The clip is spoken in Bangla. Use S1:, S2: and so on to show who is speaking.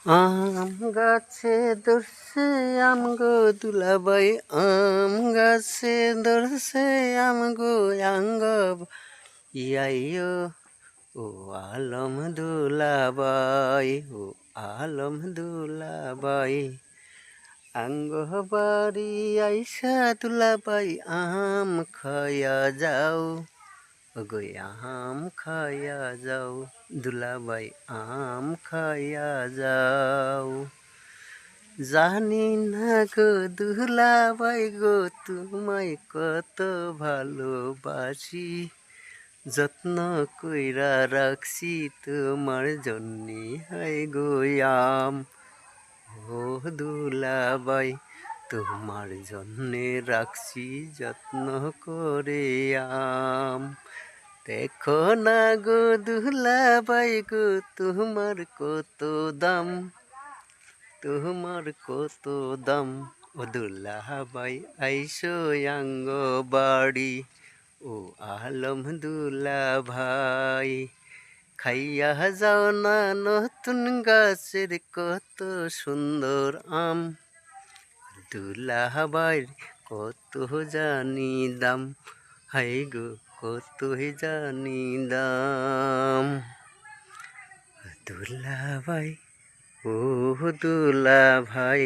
S1: আম গাছে ধরছে আম গো দুলাবাই, আম গাছে ধরছে আম গো আঙ্গ ইয়াইও ও আলম দুলাবাই, ও আলম দুলাবাই, আঙ্গ বাড়ি আইসা দুলাবাই আম খায়া যাও, ওগো আম খায়া যাও দুলাবাই, আম খায়া যাও। জানি না গো দুলাবাই গো তোমায় কত ভালোবাসি, যত্ন কইরা রাখছি তোমার জন্যে হাই গো আম। ও দুলাবাই তোমার জন্যে রাখছি যত্ন করে আম। দেখো না গো দুলাবাই গো তোমার কত দাম, তোমার কত দাম। ও দুলাভাই আইসো আঙ্গ বাড়ি, ও আলম দুলাভাই, খাইয়া যাও না নতুন গাছের কত সুন্দর আম। দুলাভাই কত জানি দাম, হাই গো কতই জানি দাম। দুলাভাই ও দুলাভাই।